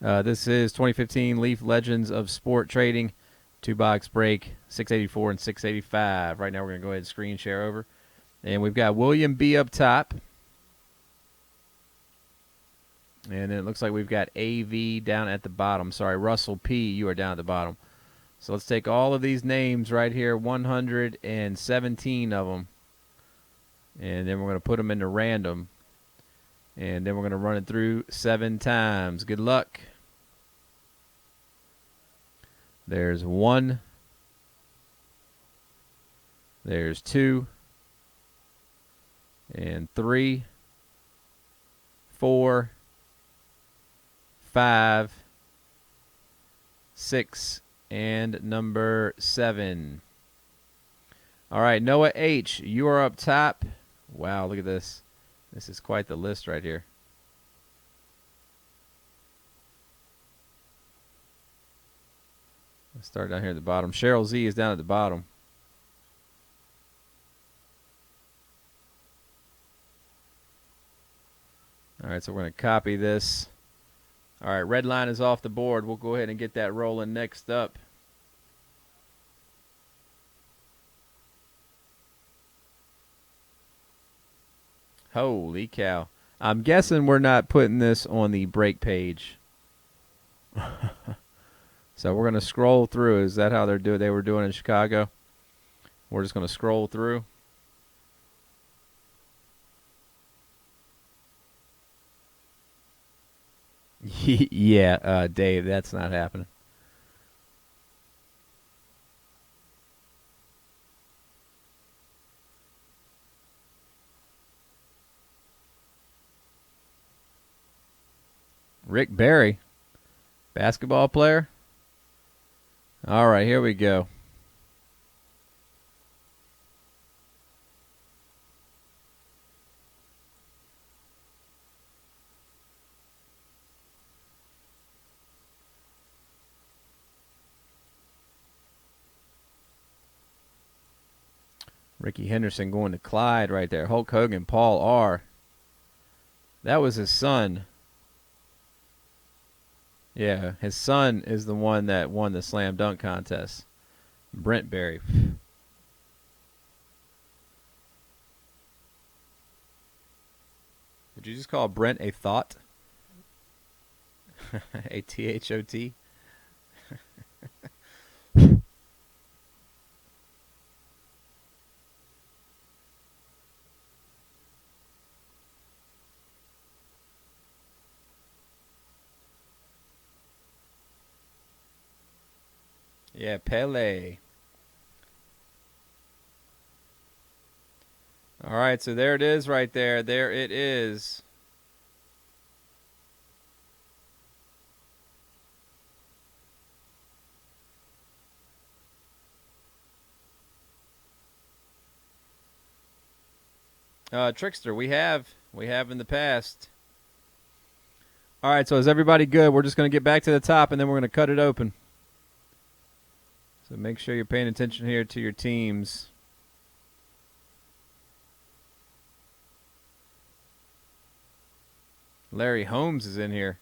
This is 2015 Leaf Legends of Sport Trading, 2-box break, 684 and 685. Right now we're going to go ahead and screen share over. And we've got William B up top. And then it looks like we've got AV down at the bottom. Sorry, Russell P, you are down at the bottom. So let's take all of these names right here, 117 of them. And then we're going to put them into random. And then we're going to run it through 7 times. Good luck. There's 1. There's 2. And 3. 4. 5. 6. And number 7. All right, Noah H., you are up top. Wow, look at this. This is quite the list right here. Let's start down here at the bottom. Cheryl Z is down at the bottom. All right, so we're going to copy this. All right, red line is off the board. We'll go ahead and get that rolling next up. Holy cow. I'm guessing we're not putting this on the break page. So we're going to scroll through. Is that how they were doing in Chicago? We're just going to scroll through. Yeah, Dave, that's not happening. Rick Barry, basketball player. All right, here we go. Ricky Henderson going to Clyde right there. Hulk Hogan, Paul R. That was his son. Yeah, his son is the one that won the slam dunk contest. Brent Berry. Did you just call Brent a thought? A THOT? Yeah, Pele. All right, so there it is right there. There it is. Trickster, we have in the past. All right, so is everybody good? We're just going to get back to the top, and then we're going to cut it open. So make sure you're paying attention here to your teams. Larry Holmes is in here.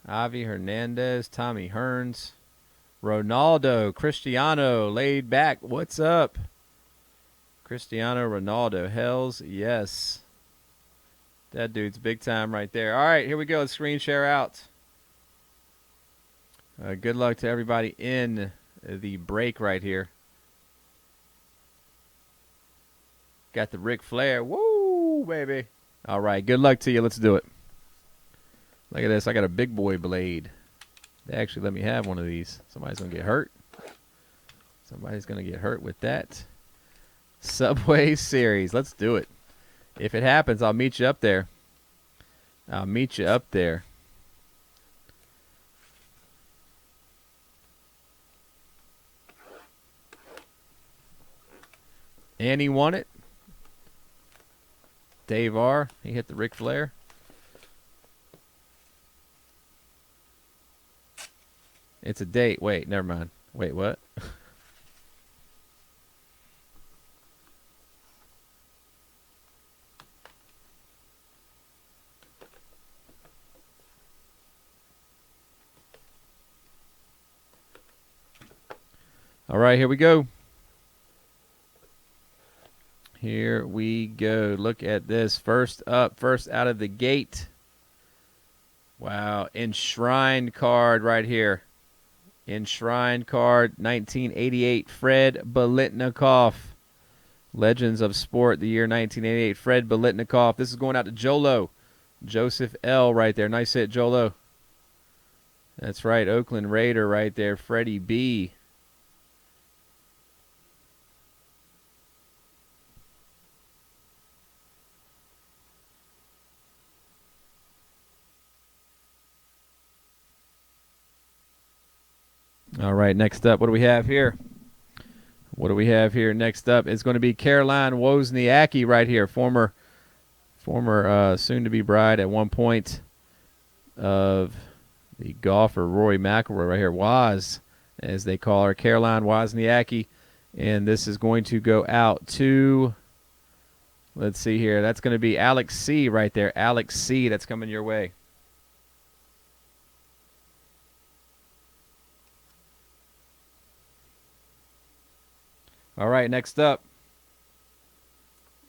Avi Hernandez, Tommy Hearns, Ronaldo, Cristiano, laid back. What's up? Cristiano Ronaldo. Hells yes. That dude's big time right there. All right, here we go. Let's screen share out. Good luck to everybody in the break right here. Got the Ric Flair. Woo, baby. All right, good luck to you. Let's do it. Look at this. I got a big boy blade. They actually let me have one of these. Somebody's going to get hurt. Somebody's going to get hurt with that. Subway Series. Let's do it. If it happens, I'll meet you up there. I'll meet you up there. Annie won it. Dave R. He hit the Ric Flair. It's a date. Wait, never mind. Wait, what? All right, here we go. Here we go. Look at this. First up, first out of the gate. Wow, enshrined card right here. Enshrined card, 1988, Fred Biletnikoff. Legends of Sport, the year 1988, Fred Biletnikoff. This is going out to Jolo. Joseph L. right there. Nice hit, Jolo. That's right, Oakland Raider right there, Freddie B. All right, next up, what do we have here? What do we have here? Next up is going to be Caroline Wozniacki right here, former soon-to-be bride at one point of the golfer Rory McIlroy right here, Woz, as they call her, Caroline Wozniacki. And this is going to go out to, let's see here, that's going to be Alex C right there. Alex C, that's coming your way. All right, next up.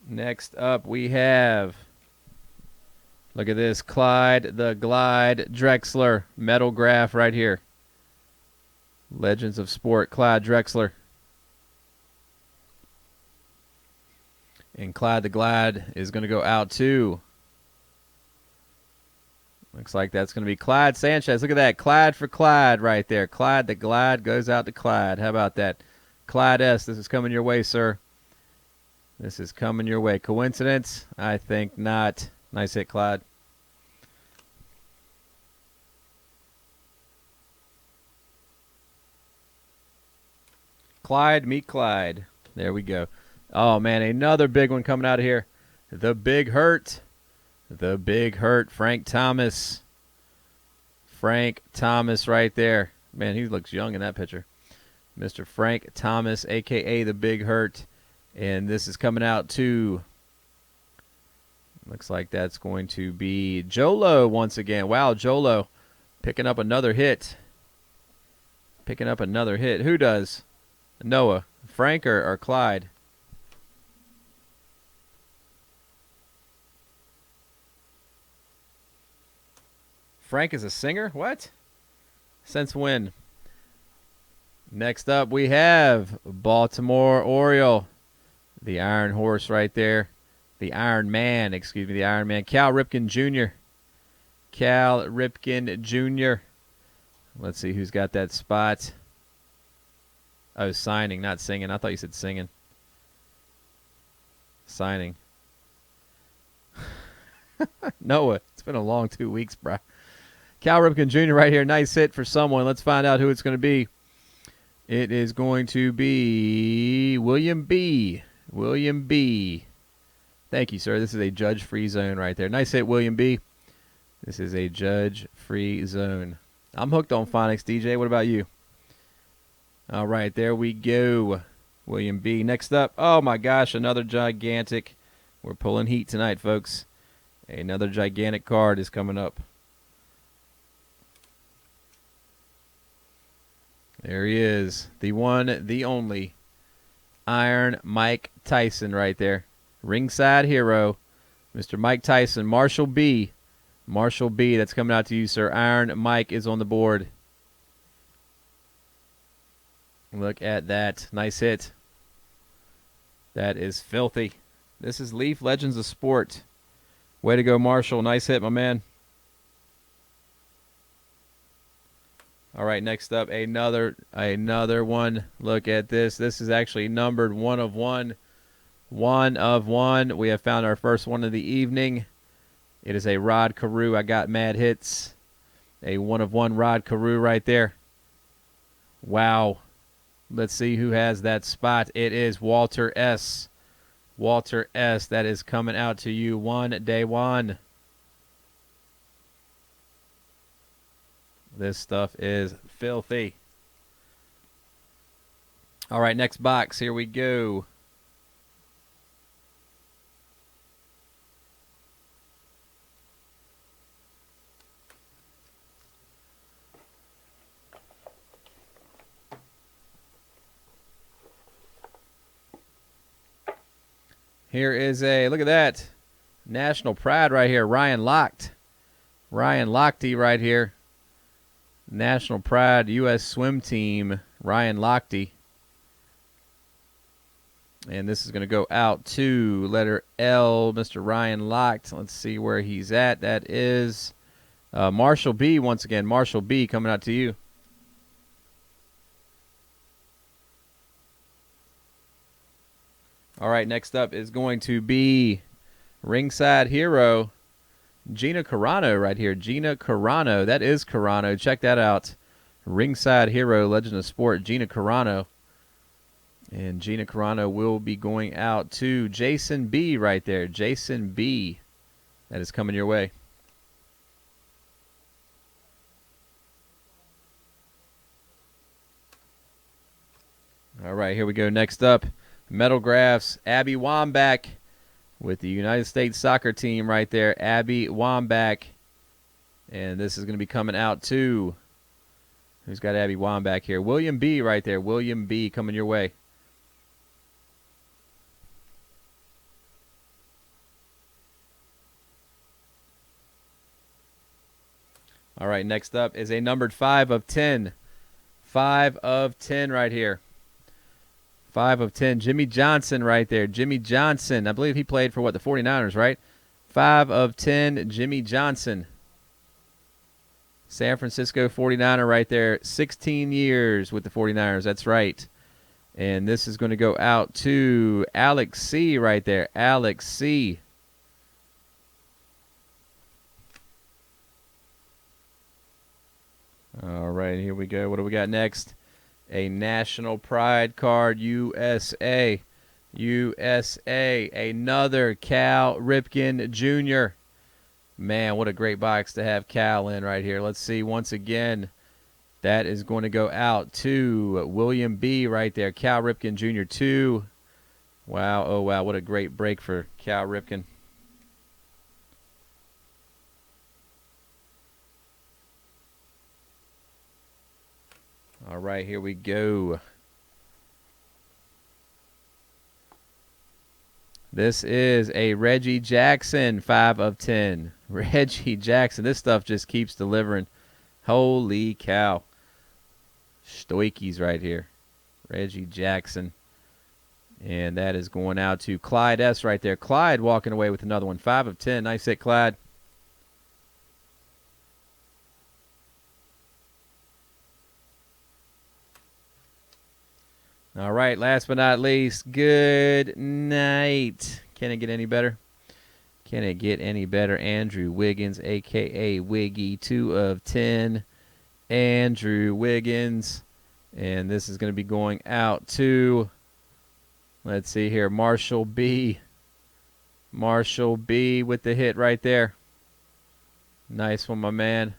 Next up we have, look at this, Clyde the Glide Drexler, metal graph right here. Legends of Sport, Clyde Drexler. And Clyde the Glide is going to go out to, looks like that's going to be Clyde Sanchez. Look at that, Clyde for Clyde right there. Clyde the Glide goes out to Clyde. How about that? Clyde S., this is coming your way, sir. This is coming your way. Coincidence? I think not. Nice hit, Clyde. Clyde, meet Clyde. There we go. Oh, man, another big one coming out of here. The Big Hurt. The Big Hurt, Frank Thomas. Frank Thomas right there. Man, he looks young in that picture. Mr. Frank Thomas, a.k.a. The Big Hurt. And this is coming out to, looks like that's going to be Jolo once again. Wow, Jolo picking up another hit. Picking up another hit. Who does? Noah. Frank or Clyde? Frank is a singer? What? Since when? Next up, we have Baltimore Oriole. The Iron Horse right there. The Iron Man, excuse me, the Iron Man. Cal Ripken Jr. Cal Ripken Jr. Let's see who's got that spot. Oh, signing, not singing. I thought you said singing. Signing. Noah, it's been a long 2 weeks, bruh. Cal Ripken Jr. right here. Nice hit for someone. Let's find out who it's going to be. It is going to be William B. William B. Thank you, sir. This is a judge-free zone right there. Nice hit, William B. This is a judge-free zone. I'm hooked on phonics, DJ. What about you? All right, there we go. William B. Next up, oh my gosh, another gigantic. We're pulling heat tonight, folks. Another gigantic card is coming up. There he is. The one, the only. Iron Mike Tyson right there. Ringside hero. Mr. Mike Tyson. Marshall B. Marshall B. That's coming out to you, sir. Iron Mike is on the board. Look at that. Nice hit. That is filthy. This is Leaf Legends of Sport. Way to go, Marshall. Nice hit, my man. All right, next up, another one. Look at this. This is actually numbered 1 of 1. 1 of 1. We have found our first one of the evening. It is a Rod Carew. I got mad hits. A 1 of 1 Rod Carew right there. Wow. Let's see who has that spot. It is Walter S. Walter S. That is coming out to you. Day one. This stuff is filthy. All right, next box. Here we go. Here is a, look at that, national pride right here, Ryan Lochte. Ryan Lochte right here. National pride, U.S. swim team, Ryan Lochte. And this is going to go out to letter L, Mr. Ryan Lochte. Let's see where he's at. That is Marshall B. Once again, Marshall B. coming out to you. All right, next up is going to be Ringside Hero, Gina Carano right here. Gina Carano. That is Carano. Check that out. Ringside Hero, Legend of Sport, Gina Carano. And Gina Carano will be going out to Jason B right there. Jason B. That is coming your way. All right, here we go. Next up, Metal Graphs, Abby Wambach with the United States soccer team right there. Abby Wambach. And this is going to be coming out to, who's got Abby Wambach here? William B right there. William B coming your way. All right, next up is a numbered 5 of 10. 5 of 10 right here. 5 of 10. Jimmy Johnson right there. Jimmy Johnson. I believe he played for, what, the 49ers, right? 5 of 10, Jimmy Johnson. San Francisco 49er right there. 16 years with the 49ers. That's right. And this is going to go out to Alex C right there. Alex C. All right, here we go. What do we got next? A National Pride card, USA. USA. Another Cal Ripken Jr. Man, what a great box to have Cal in right here. Let's see once again. That is going to go out to William B right there. Cal Ripken Jr. 2. Wow, oh wow, what a great break for Cal Ripken. All right, here we go. This is a Reggie Jackson 5 of 10. Reggie Jackson. This stuff just keeps delivering. Holy cow. Stoikies right here. Reggie Jackson. And that is going out to Clyde S right there. Clyde walking away with another one. 5 of 10. Nice hit, Clyde. All right, last but not least, good night. Can it get any better? Can it get any better? Andrew Wiggins, a.k.a. Wiggy, 2 of 10. Andrew Wiggins. And this is going to be going out to, let's see here, Marshall B. Marshall B with the hit right there. Nice one, my man.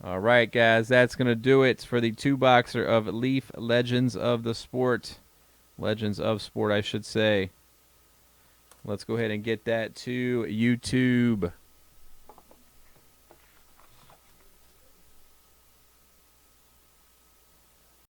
All right, guys, that's going to do it for the 2-boxer of Leaf Legends of the Sport. Legends of Sport, I should say. Let's go ahead and get that to YouTube.